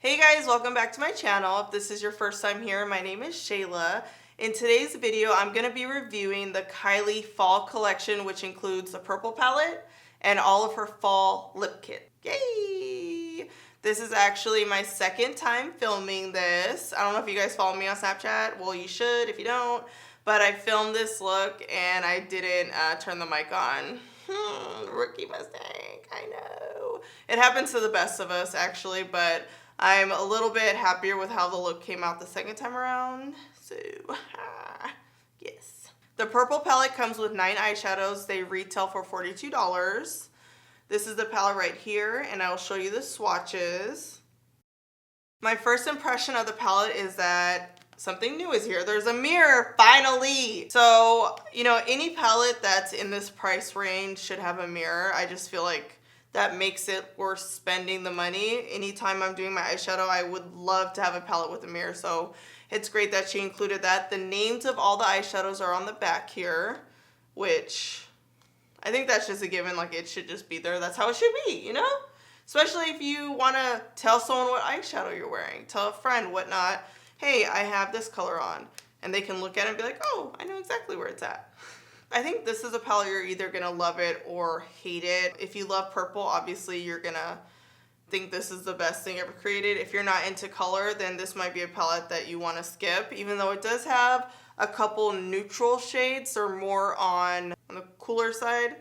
Hey guys, welcome back to my channel. If this is your first time here, my name is Shayla. In today's video, I'm going to be reviewing the Kylie Fall Collection, which includes the purple palette and all of her fall lip kit. Yay! This is actually my second time filming this. I don't know if you guys follow me on Snapchat. Well, you should if you don't. But I filmed this look and I didn't turn the mic on. Rookie mistake, I know. It happens to the best of us actually, but I'm a little bit happier with how the look came out the second time around. So, yes. The purple palette comes with 9 eyeshadows. They retail for $42. This is the palette right here, and I will show you the swatches. My first impression of the palette is that something new is here. There's a mirror, finally! So, you know, any palette that's in this price range should have a mirror. I just feel like that makes it worth spending the money. Anytime I'm doing my eyeshadow, I would love to have a palette with a mirror, so it's great that she included that. The names of all the eyeshadows are on the back here, which I think that's just a given, like it should just be there. That's how it should be, you know? Especially if you want to tell someone what eyeshadow you're wearing, tell a friend, whatnot, hey, I have this color on, and they can look at it and be like, oh, I know exactly where it's at. I think this is a palette you're either gonna love it or hate it. If you love purple, obviously you're gonna think this is the best thing ever created. If you're not into color, then this might be a palette that you wanna skip, even though it does have a couple neutral shades. They're more on the cooler side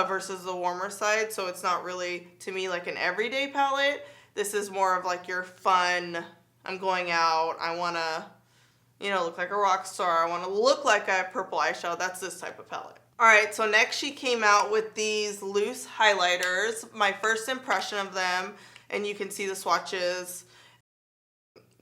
versus the warmer side, so it's not really, to me, like an everyday palette. This is more of like your fun, I'm going out, I wanna, you know, look like a rock star. I want to look like I have purple eyeshadow. That's this type of palette. All right, so next she came out with these loose highlighters. My first impression of them, and you can see the swatches,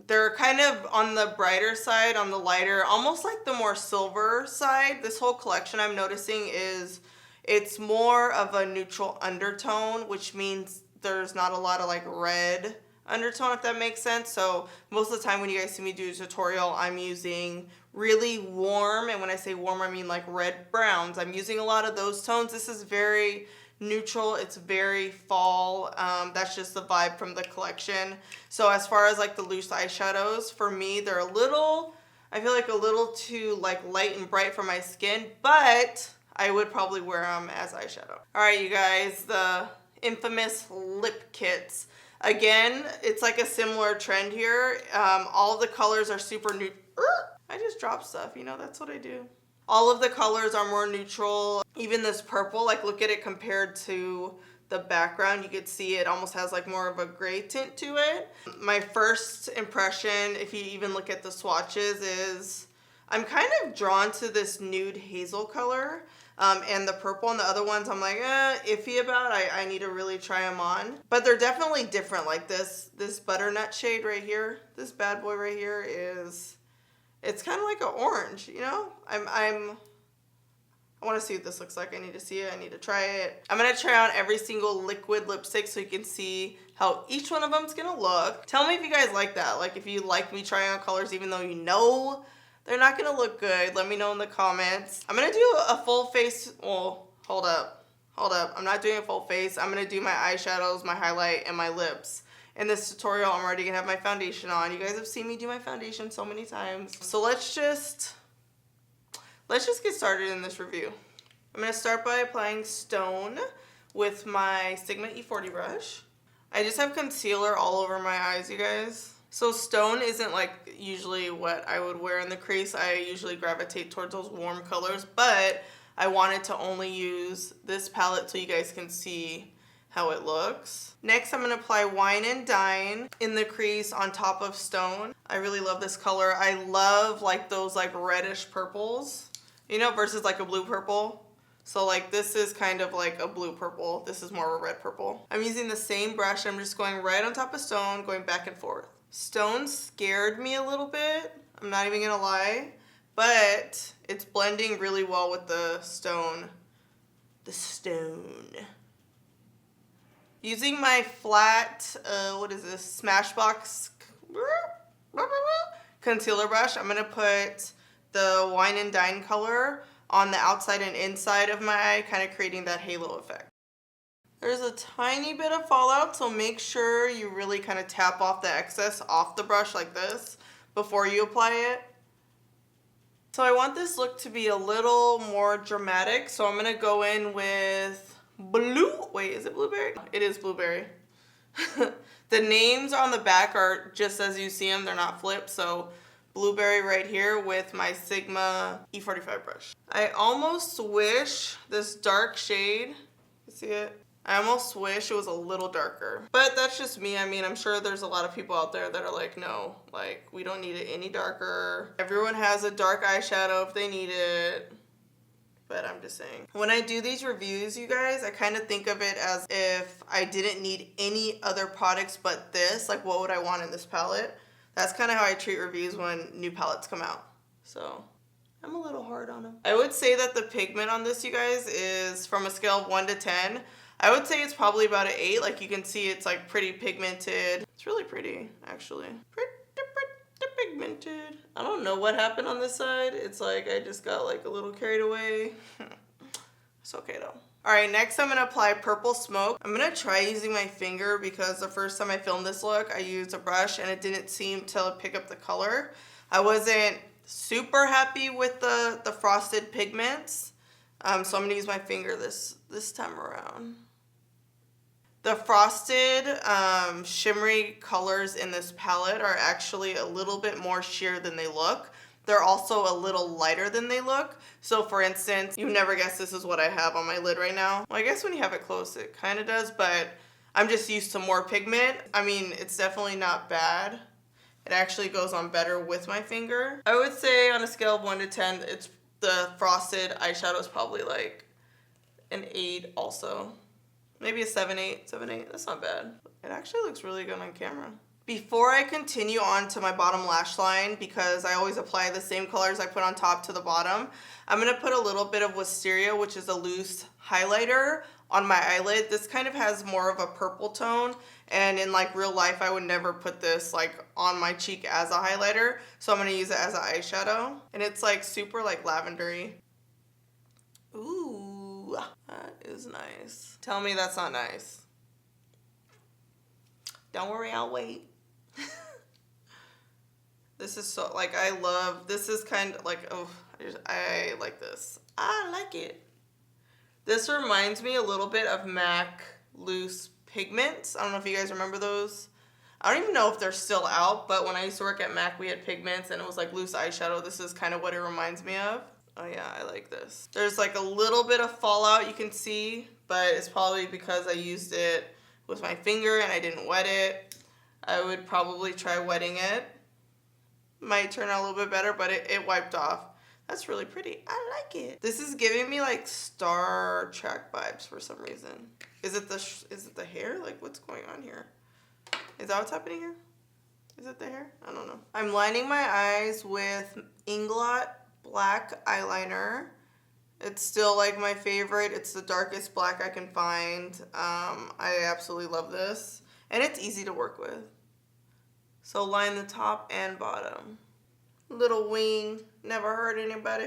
they're kind of on the brighter side, on the lighter, almost like the more silver side. This whole collection I'm noticing is it's more of a neutral undertone, which means there's not a lot of like red undertone, if that makes sense. So most of the time when you guys see me do a tutorial, I'm using really warm, and when I say warm, I mean like red browns. I'm using a lot of those tones. This is very neutral. It's very fall. That's just the vibe from the collection. So as far as like the loose eyeshadows, for me, they're a little, I feel like a little too like light and bright for my skin, but I would probably wear them as eyeshadow. All right, you guys, the infamous lip kits. Again, it's like a similar trend here. All the colors are super new. I just dropped stuff, you know, that's what I do. All of the colors are more neutral. Even this purple, like look at it compared to the background. You could see it almost has like more of a gray tint to it. My first impression, if you even look at the swatches, is I'm kind of drawn to this nude hazel color. And the purple and the other ones I'm like iffy about. I need to really try them on, but they're definitely different. Like this butternut shade right here, this bad boy right here is, it's kind of like an orange, you know. I want to see what this looks like. I need to see it. I need to try it. I'm gonna try on every single liquid lipstick so you can see how each one of them is gonna look. Tell me if you guys like that, like if you like me trying on colors even though you know they're not gonna look good. Let me know in the comments. I'm gonna do a full face, well, hold up. I'm not doing a full face. I'm gonna do my eyeshadows, my highlight, and my lips. In this tutorial, I'm already gonna have my foundation on. You guys have seen me do my foundation so many times. So let's just get started in this review. I'm gonna start by applying Stone with my Sigma E40 brush. I just have concealer all over my eyes, you guys. So Stone isn't like usually what I would wear in the crease. I usually gravitate towards those warm colors, but I wanted to only use this palette so you guys can see how it looks. Next, I'm gonna apply Wine and Dine in the crease on top of Stone. I really love this color. I love like those like reddish purples, you know, versus like a blue purple. So like this is kind of like a blue purple. This is more of a red purple. I'm using the same brush. I'm just going right on top of Stone, going back and forth. Stone scared me a little bit, I'm not even gonna lie, but it's blending really well with the Stone. Using my flat, what is this, Smashbox concealer brush, I'm gonna put the Wine and Dine color on the outside and inside of my eye, kind of creating that halo effect. There's a tiny bit of fallout, so make sure you really kind of tap off the excess off the brush like this before you apply it. So I want this look to be a little more dramatic, so I'm gonna go in with blue. Wait, is it blueberry? It is blueberry. The names on the back are just as you see them, they're not flipped, so blueberry right here with my Sigma E45 brush. I almost wish this dark shade, you see it? I almost wish it was a little darker, but that's just me. I mean, I'm sure there's a lot of people out there that are like, no, like we don't need it any darker. Everyone has a dark eyeshadow if they need it. But I'm just saying. When I do these reviews, you guys, I kind of think of it as if I didn't need any other products but this. Like, what would I want in this palette? That's kind of how I treat reviews when new palettes come out. So, I'm a little hard on them. I would say that the pigment on this, you guys, is from a scale of 1 to 10. I would say it's probably about an 8. Like, you can see it's, like, pretty pigmented. It's really pretty, actually. Pretty pigmented. I don't know what happened on this side. It's like I just got like a little carried away. It's okay though. Alright, next I'm going to apply Purple Smoke. I'm going to try using my finger because the first time I filmed this look, I used a brush and it didn't seem to pick up the color. I wasn't super happy with the frosted pigments. So I'm going to use my finger this time around. The frosted shimmery colors in this palette are actually a little bit more sheer than they look. They're also a little lighter than they look. So for instance, you never guess this is what I have on my lid right now. Well, I guess when you have it close, it kind of does, but I'm just used to more pigment. I mean, it's definitely not bad. It actually goes on better with my finger. I would say on a scale of 1 to 10, it's the frosted eyeshadow is probably like an 8 also. Maybe a 7-8, 7-8, that's not bad. It actually looks really good on camera. Before I continue on to my bottom lash line, because I always apply the same colors I put on top to the bottom, I'm gonna put a little bit of Wisteria, which is a loose highlighter, on my eyelid. This kind of has more of a purple tone, and in like real life, I would never put this like on my cheek as a highlighter, so I'm gonna use it as an eyeshadow. And it's like super like lavendery. Ooh, that is nice. Tell me that's not nice. Don't worry, I'll wait. This is so, like, I love, this is kind of like, oh, I like this. I like it. This reminds me a little bit of MAC Loose Pigments. I don't know if you guys remember those. I don't even know if they're still out, but when I used to work at MAC, we had pigments and it was like loose eyeshadow. This is kind of what it reminds me of. Oh yeah, I like this. There's like a little bit of fallout you can see, but it's probably because I used it with my finger and I didn't wet it. I would probably try wetting it. Might turn out a little bit better, but it wiped off. That's really pretty. I like it. This is giving me like Star Trek vibes for some reason. Is it the hair? Like what's going on here? Is that what's happening here? Is it the hair? I don't know. I'm lining my eyes with Inglot black eyeliner. It's still like my favorite. It's the darkest black I can find. I absolutely love this. And it's easy to work with. So line the top and bottom. Little wing, never hurt anybody.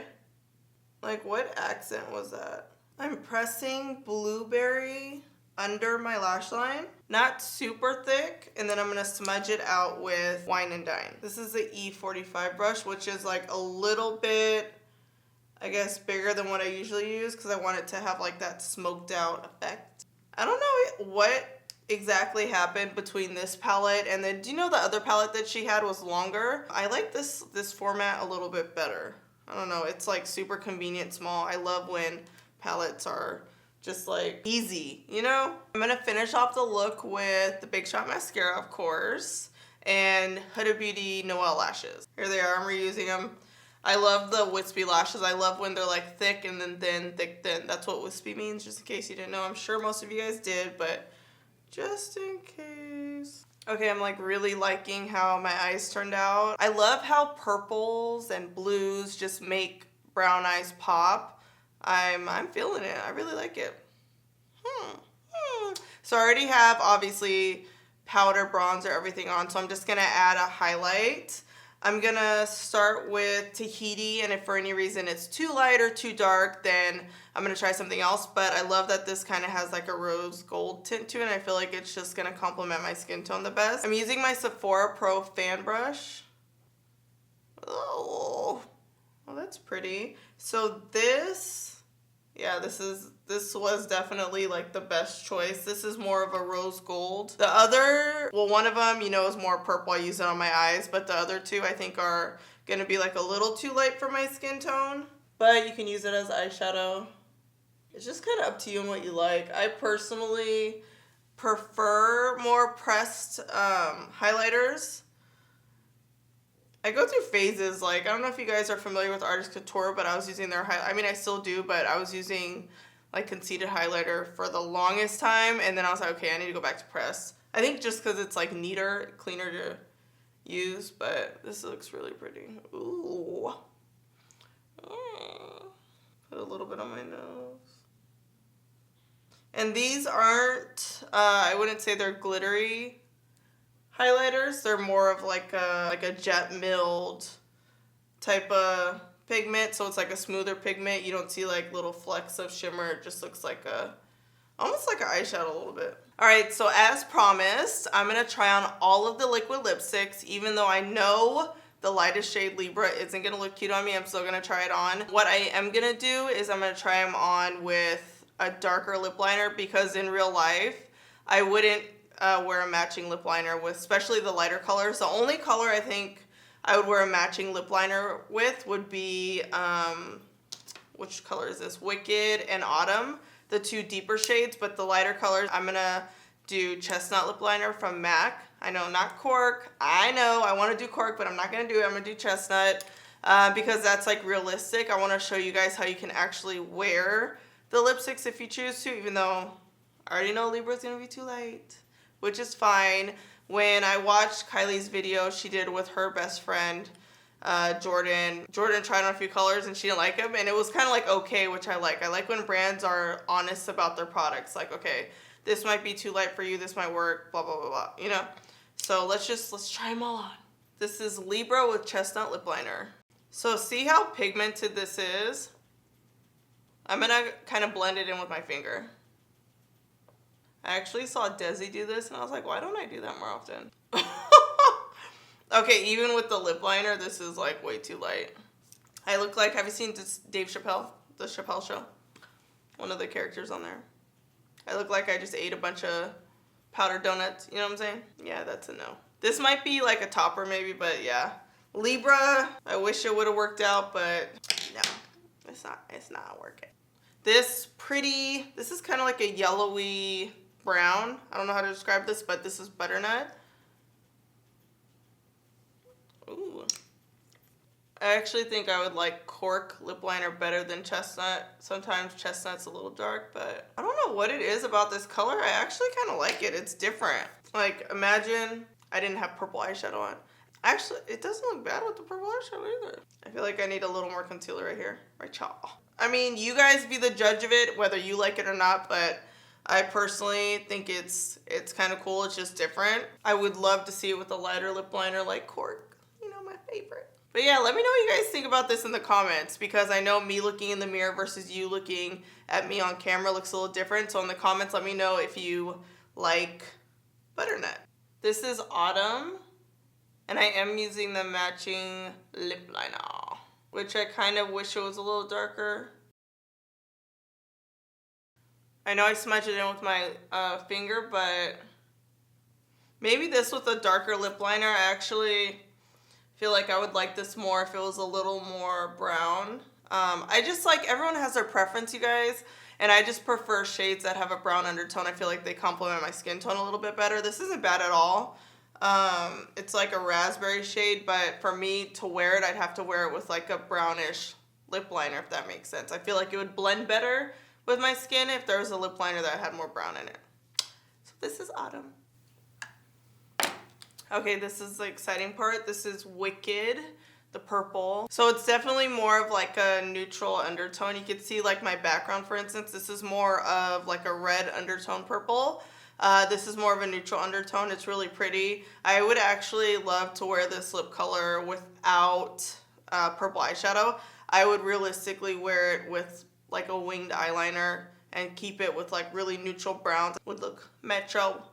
Like what accent was that? I'm pressing Blueberry under my lash line. Not super thick, and then I'm gonna smudge it out with Wine and Dine. This is the E45 brush, which is like a little bit, I guess, bigger than what I usually use because I want it to have like that smoked out effect. I don't know what exactly happened between this palette and then, do you know the other palette that she had was longer? I like this format a little bit better. I don't know, it's like super convenient small. I love when palettes are just like easy, you know? I'm gonna finish off the look with the Big Shot mascara, of course, and Huda Beauty Noel lashes. Here they are, I'm reusing them. I love the wispy lashes. I love when they're like thick and then thin, thick, thin. That's what wispy means, just in case you didn't know. I'm sure most of you guys did, but just in case. Okay, I'm like really liking how my eyes turned out. I love how purples and blues just make brown eyes pop. I'm feeling it. I really like it. So I already have obviously powder, bronzer, everything on, so I'm just gonna add a highlight. I'm gonna start with Tahiti, and if for any reason it's too light or too dark, then I'm gonna try something else. But I love that this kind of has like a rose gold tint to it, and I feel like it's just gonna complement my skin tone the best. I'm using my Sephora Pro fan brush. Oh, well, that's pretty. So this, yeah, this was definitely like the best choice. This is more of a rose gold. The other, well, one of them, you know, is more purple. I use it on my eyes, but the other two I think are gonna be like a little too light for my skin tone. But you can use it as eyeshadow. It's just kind of up to you and what you like. I personally prefer more pressed highlighters. I go through phases. Like, I don't know if you guys are familiar with Artist Couture, but I was using their I mean, I still do, but I was using like conceited highlighter for the longest time, and then I was like, okay, I need to go back to press. I think just because it's like neater, cleaner to use, but this looks really pretty. Ooh. Put a little bit on my nose. And these aren't, I wouldn't say they're glittery highlighters. They're more of like a jet milled type of pigment, so it's like a smoother pigment. You don't see like little flecks of shimmer. It just looks like almost like an eyeshadow a little bit. All right, so as promised, I'm gonna try on all of the liquid lipsticks. Even though I know the lightest shade Libra isn't gonna look cute on me, I'm still gonna try it on. What I am gonna do is I'm gonna try them on with a darker lip liner, because in real life, I wouldn't wear a matching lip liner with, especially the lighter colors. The only color I think I would wear a matching lip liner with would be, which color is this? Wicked and Autumn, the two deeper shades, but the lighter colors, I'm gonna do Chestnut lip liner from MAC. I know, not Cork. I know, I wanna do Cork, but I'm not gonna do it. I'm gonna do Chestnut because that's like realistic. I wanna show you guys how you can actually wear the lipsticks if you choose to, even though I already know Libra's gonna be too light, which is fine. When I watched Kylie's video she did with her best friend, Jordan tried on a few colors and she didn't like them, and it was kind of like okay, which I like. I like when brands are honest about their products. Like, okay, this might be too light for you, this might work, blah, blah, blah, blah, you know? So let's try them all on. This is Libra with Chestnut lip liner. So see how pigmented this is? I'm gonna kind of blend it in with my finger. I actually saw Desi do this and I was like, why don't I do that more often? Okay, even with the lip liner, this is like way too light. I look like, have you seen Dave Chappelle? The Chappelle Show? One of the characters on there. I look like I just ate a bunch of powdered donuts, you know what I'm saying? Yeah, that's a no. This might be like a topper maybe, but yeah. Libra, I wish it would have worked out, but no, it's not working. This is kind of like a yellowy brown. I don't know how to describe this, but this is Butternut. Ooh. I actually think I would like Cork lip liner better than Chestnut. Sometimes Chestnut's a little dark, but I don't know what it is about this color. I actually kind of like it. It's different. Like, imagine I didn't have purple eyeshadow on. Actually, it doesn't look bad with the purple eyeshadow either. I feel like I need a little more concealer right here. Right, y'all. I mean, you guys be the judge of it, whether you like it or not, but I personally think it's kind of cool. It's just different. I would love to see it with a lighter lip liner like Cork. You know, my favorite. But yeah, let me know what you guys think about this in the comments, because I know me looking in the mirror versus you looking at me on camera looks a little different. So in the comments, let me know if you like Butternut. This is Autumn, and I am using the matching lip liner, which I kind of wish it was a little darker. I know I smudged it in with my finger, but maybe this with a darker lip liner. I actually feel like I would like this more if it was a little more brown. I just like, everyone has their preference, you guys, and I just prefer shades that have a brown undertone. I feel like they complement my skin tone a little bit better. This isn't bad at all. It's like a raspberry shade, but for me to wear it, I'd have to wear it with like a brownish lip liner, if that makes sense. I feel like it would blend better with my skin if there was a lip liner that had more brown in it. So this is Autumn. Okay, this is the exciting part. This is Wicked, the purple. So it's definitely more of like a neutral undertone. You can see like my background, for instance, this is more of like a red undertone purple. This is more of a neutral undertone. It's really pretty. I would actually love to wear this lip color without purple eyeshadow. I would realistically wear it with like a winged eyeliner and keep it with like really neutral browns. Would look Metro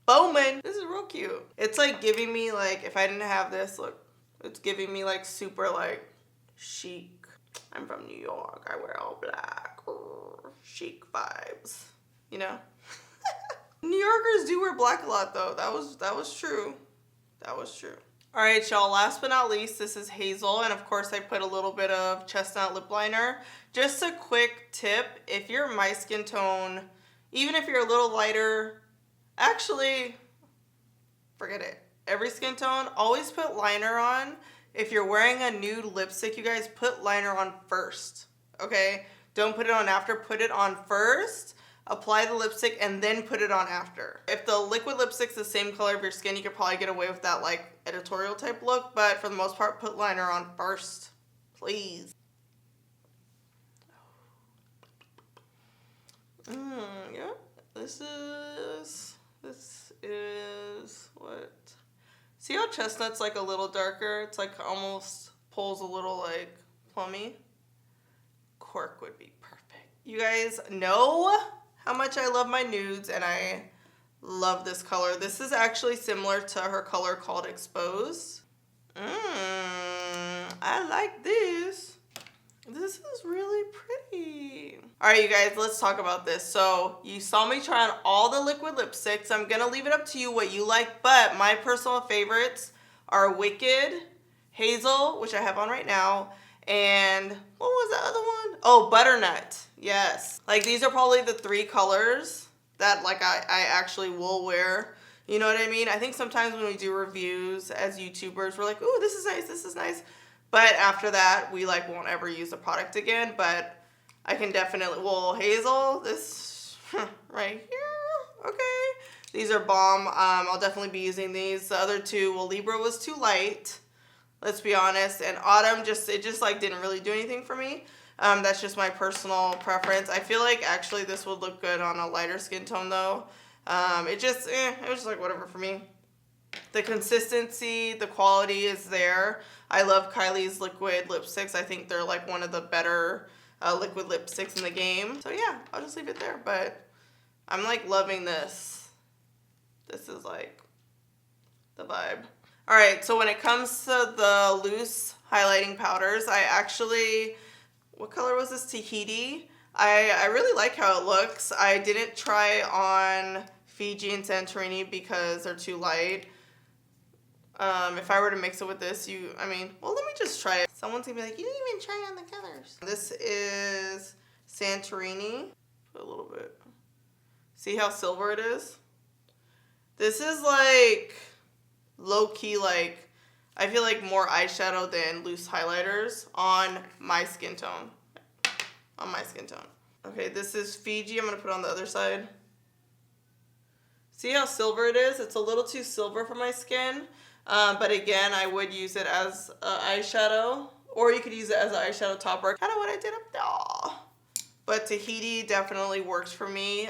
Bowman. This is real cute. It's like giving me like, if I didn't have this, look, it's giving me like super like chic. I'm from New York. I wear all black. Chic vibes, you know? New Yorkers do wear black a lot though. That was true. That was true. All right, y'all, last but not least, this is Hazel, and of course I put a little bit of chestnut lip liner. Just a quick tip, if you're my skin tone, even if you're a little lighter, actually, forget it. Every skin tone, always put liner on. If you're wearing a nude lipstick, you guys, put liner on first, okay? Don't put it on after, put it on first. Apply the lipstick and then put it on after. If the liquid lipstick's the same color of your skin, you could probably get away with that like editorial type look, but for the most part, put liner on first, please. Yeah, this is what? See how chestnut's like a little darker? It's like almost pulls a little like plummy. Cork would be perfect. You guys know how much I love my nudes, and I love this color. This is actually similar to her color called Exposed. I like this. This is really pretty. All right, you guys, let's talk about this. So you saw me try on all the liquid lipsticks. I'm gonna leave it up to you what you like, but my personal favorites are Wicked, Hazel, which I have on right now, and what was the other one? Oh, Butternut. Yes. Like, these are probably the 3 colors that like I actually will wear. You know what I mean? I think sometimes when we do reviews as YouTubers, we're like, ooh, this is nice, this is nice. But after that, we like won't ever use the product again. But I can definitely, well, Hazel, this right here, okay. These are bomb. I'll definitely be using these. The other 2, well, Libra was too light, let's be honest. And Autumn, it just like didn't really do anything for me. That's just my personal preference. I feel like actually this would look good on a lighter skin tone though. It was just like whatever for me. The consistency, the quality is there. I love Kylie's liquid lipsticks. I think they're like one of the better liquid lipsticks in the game. So yeah, I'll just leave it there. But I'm like loving this. This is like the vibe. All right, so when it comes to the loose highlighting powders, I actually, what color was this? Tahiti. I really like how it looks. I didn't try on Fiji and Santorini because they're too light. If I were to mix it with this, well, let me just try it. Someone's gonna be like, you didn't even try on the colors. This is Santorini. Put a little bit. See how silver it is? This is like low-key, like, I feel like more eyeshadow than loose highlighters on my skin tone. On my skin tone. Okay, this is Fiji. I'm gonna put on the other side. See how silver it is? It's a little too silver for my skin. But again, I would use it as an eyeshadow, or you could use it as an eyeshadow topper. Kind of what I did up there. But Tahiti definitely works for me.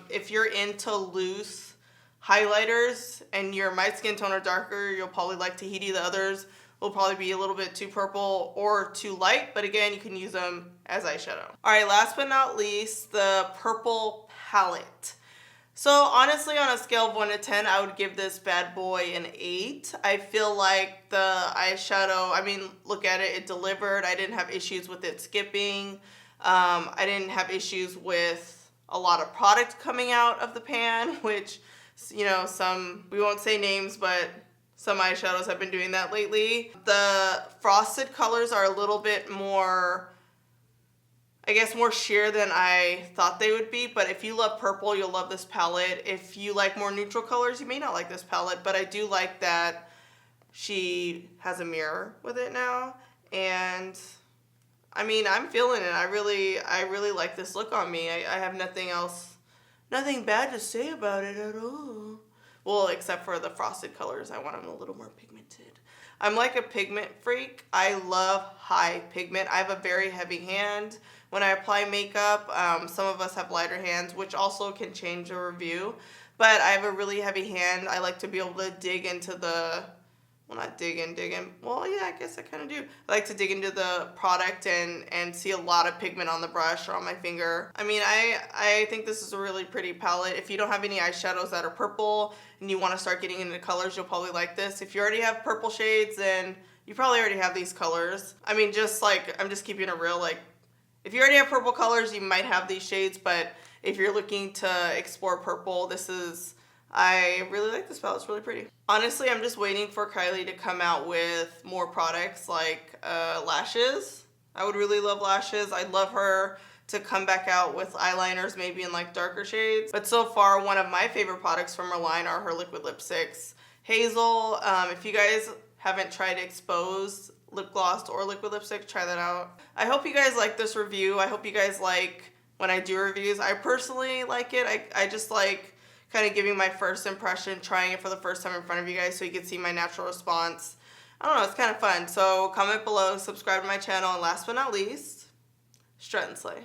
If you're into loose highlighters and your my skin tone are darker, you'll probably like Tahiti. The others will probably be a little bit too purple or too light, but again, you can use them as eyeshadow. All right, last but not least, the purple palette. So honestly, on a scale of 1 to 10, I would give this bad boy an 8. I feel like the eyeshadow, look at it, it delivered. I didn't have issues with it skipping. I didn't have issues with a lot of product coming out of the pan, which, we won't say names, but some eyeshadows have been doing that lately. The frosted colors are a little bit more, more sheer than I thought they would be, but if you love purple, you'll love this palette. If you like more neutral colors, you may not like this palette, but I do like that she has a mirror with it now, and I'm feeling it. I really like this look on me. I have nothing bad to say about it at all. Well, except for the frosted colors. I want them a little more pigmented. I'm like a pigment freak. I love high pigment. I have a very heavy hand when I apply makeup. Some of us have lighter hands, which also can change a review. but I have a really heavy hand. I like to be able to dig into the, well, not dig in. Well, yeah, I guess I kind of do. I like to dig into the product and see a lot of pigment on the brush or on my finger. I mean, I think this is a really pretty palette. If you don't have any eyeshadows that are purple and you want to start getting into colors, you'll probably like this. If you already have purple shades, then you probably already have these colors. I mean, just like, I'm just keeping it real. Like, if you already have purple colors, you might have these shades, but if you're looking to explore purple, I really like this palette. It's really pretty. Honestly, I'm just waiting for Kylie to come out with more products like lashes. I would really love lashes. I'd love her to come back out with eyeliners, maybe in like darker shades. But so far, one of my favorite products from her line are her liquid lipsticks. Hazel, if you guys haven't tried Exposed lip gloss or liquid lipstick, try that out. I hope you guys like this review. I hope you guys like when I do reviews. I personally like it. I just like kind of giving my first impression, trying it for the first time in front of you guys so you can see my natural response. I don't know, it's kind of fun. So comment below, subscribe to my channel, and last but not least, strut and slay.